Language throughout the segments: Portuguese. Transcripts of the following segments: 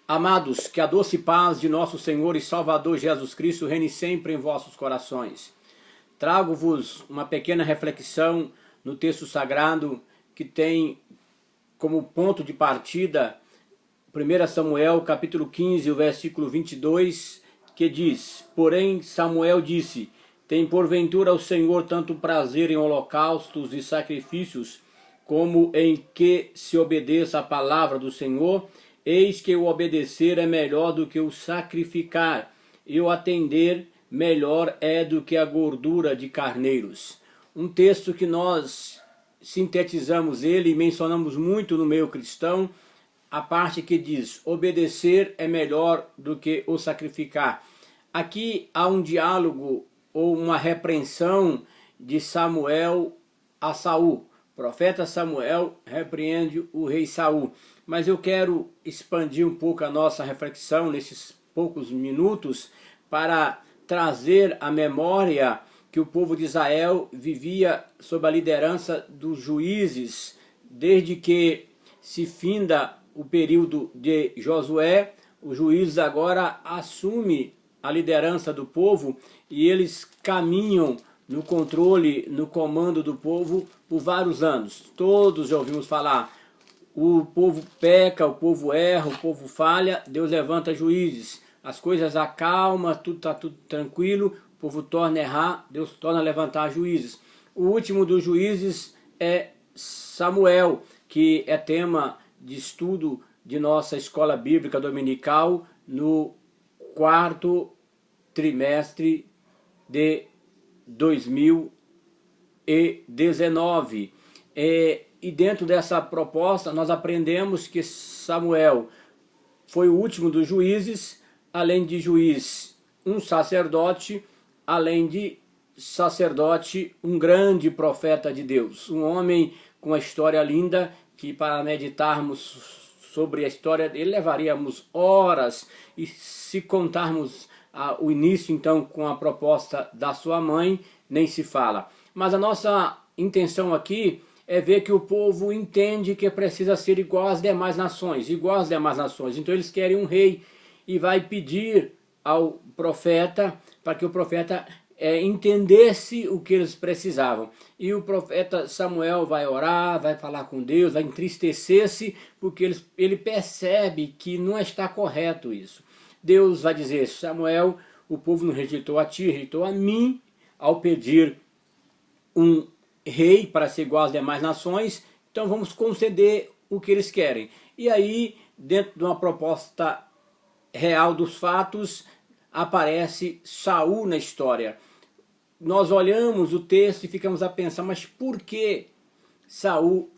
Amados, que a doce paz de nosso Senhor e Salvador Jesus Cristo reine sempre em vossos corações. Trago-vos uma pequena reflexão no texto sagrado que tem como ponto de partida 1 Samuel capítulo 15, o versículo 22, que diz: Porém Samuel disse: Tem porventura o Senhor tanto prazer em holocaustos e sacrifícios, como em que se obedeça a palavra do Senhor? Eis que o obedecer é melhor do que o sacrificar, e o atender melhor é do que a gordura de carneiros. Um texto que nós sintetizamos ele e mencionamos muito no meio cristão, a parte que diz: obedecer é melhor do que o sacrificar. Aqui há um diálogo ou uma repreensão de Samuel a Saul. O profeta Samuel repreende o rei Saul. Mas eu quero expandir um pouco a nossa reflexão nesses poucos minutos para trazer à memória que o povo de Israel vivia sob a liderança dos juízes, desde que se finda o período de Josué. Os juízes agora assumem a liderança do povo e eles caminham no controle, no comando do povo por vários anos. Todos já ouvimos falar: o povo peca, o povo erra, o povo falha, Deus levanta juízes. As coisas acalmam, tudo está tudo tranquilo, o povo torna a errar, Deus torna a levantar juízes. O último dos juízes é Samuel, que é tema de estudo de nossa escola bíblica dominical no quarto trimestre de 2019. E dentro dessa proposta nós aprendemos que Samuel foi o último dos juízes, além de juiz, um sacerdote, além de sacerdote, um grande profeta de Deus, um homem com uma história linda que, para meditarmos sobre a história dele, levaríamos horas, e se contarmos o início então com a proposta da sua mãe, nem se fala. Mas a nossa intenção aqui é ver que o povo entende que precisa ser igual às demais nações, igual às demais nações. Então eles querem um rei e vai pedir ao profeta para que o profeta entendesse o que eles precisavam. E o profeta Samuel vai orar, vai falar com Deus, vai entristecer-se, porque ele percebe que não está correto isso. Deus vai dizer: Samuel, o povo não rejeitou a ti, rejeitou a mim, ao pedir um rei para ser igual às demais nações, então vamos conceder o que eles querem. E aí, dentro de uma proposta real dos fatos, aparece Saul na história. Nós olhamos o texto e ficamos a pensar: mas por que Saul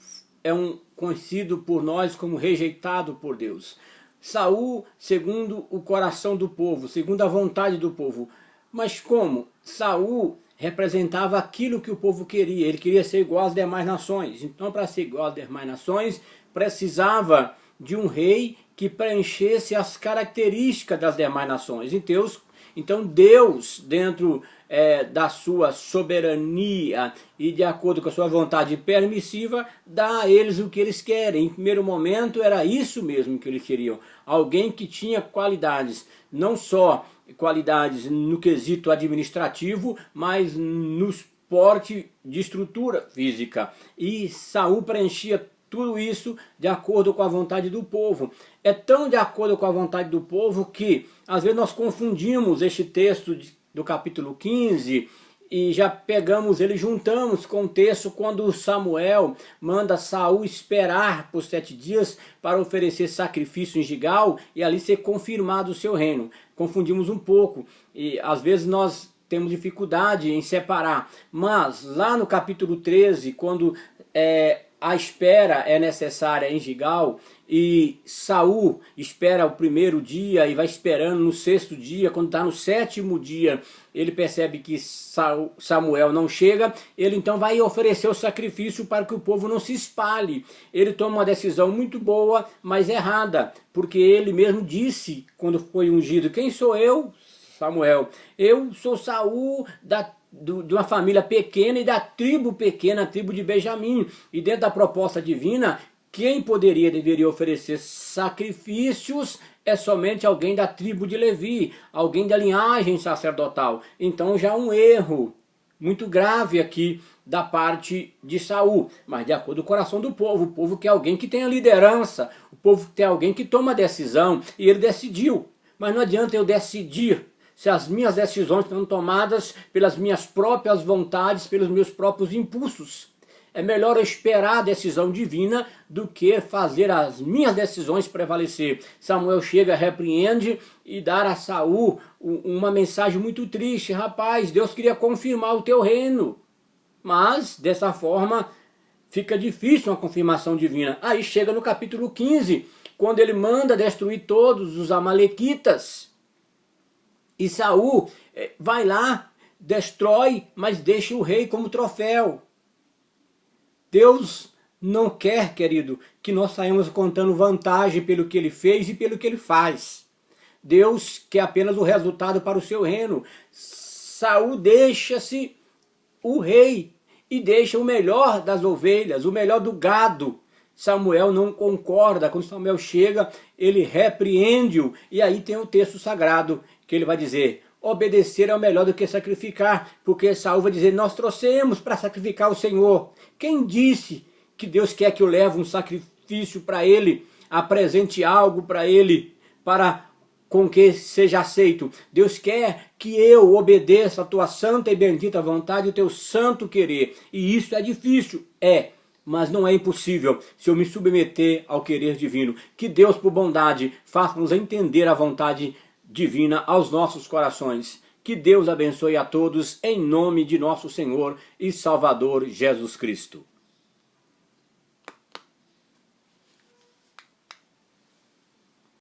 é conhecido por nós como rejeitado por Deus? Saul segundo o coração do povo, segundo a vontade do povo. Mas como? Saul representava aquilo que o povo queria. Ele queria ser igual às demais nações. Então, para ser igual às demais nações, precisava de um rei que preenchesse as características das demais nações. Então Deus, dentro da sua soberania e de acordo com a sua vontade permissiva, dá a eles o que eles querem. Em primeiro momento era isso mesmo que eles queriam. Alguém que tinha qualidades, não só qualidades no quesito administrativo, mas no porte de estrutura física. E Saul preenchia tudo isso de acordo com a vontade do povo. É tão de acordo com a vontade do povo que às vezes nós confundimos este texto do capítulo 15 e já pegamos ele, juntamos com o texto quando Samuel manda Saul esperar por 7 dias para oferecer sacrifício em Gigal e ali ser confirmado o seu reino. Confundimos um pouco e às vezes nós temos dificuldade em separar. Mas lá no capítulo 13, quando a espera é necessária em Gigal e Saul espera o primeiro dia e vai esperando no 6º dia, quando está no 7º dia, ele percebe que Samuel não chega, ele então vai oferecer o sacrifício para que o povo não se espalhe. Ele toma uma decisão muito boa, mas errada, porque ele mesmo disse, quando foi ungido: quem sou eu, Samuel? Eu sou Saul de uma família pequena e da tribo pequena, a tribo de Benjamim. E dentro da proposta divina, quem deveria oferecer sacrifícios é somente alguém da tribo de Levi, alguém da linhagem sacerdotal. Então já um erro muito grave aqui da parte de Saul, mas de acordo com o coração do povo. O povo quer alguém que tenha liderança, o povo quer alguém que toma decisão, e ele decidiu. Mas não adianta eu decidir se as minhas decisões estão tomadas pelas minhas próprias vontades, pelos meus próprios impulsos. É melhor eu esperar a decisão divina do que fazer as minhas decisões prevalecer. Samuel chega, repreende e dá a Saul uma mensagem muito triste. Rapaz, Deus queria confirmar o teu reino. Mas, dessa forma, fica difícil uma confirmação divina. Aí chega no capítulo 15, quando ele manda destruir todos os amalequitas. E Saul vai lá, destrói, mas deixa o rei como troféu. Deus não quer, querido, que nós saímos contando vantagem pelo que ele fez e pelo que ele faz. Deus quer apenas o resultado para o seu reino. Saul deixa-se o rei e deixa o melhor das ovelhas, o melhor do gado. Samuel não concorda. Quando Samuel chega, ele repreende-o. E aí tem um texto sagrado que ele vai dizer: obedecer é melhor do que sacrificar, porque Saul vai dizer: nós trouxemos para sacrificar o Senhor. Quem disse que Deus quer que eu leve um sacrifício para ele, apresente algo para ele, para com que seja aceito? Deus quer que eu obedeça a tua santa e bendita vontade, o teu santo querer. E isso é difícil, mas não é impossível se eu me submeter ao querer divino. Que Deus, por bondade, faça-nos entender a vontade divina aos nossos corações. Que Deus abençoe a todos em nome de nosso Senhor e Salvador Jesus Cristo.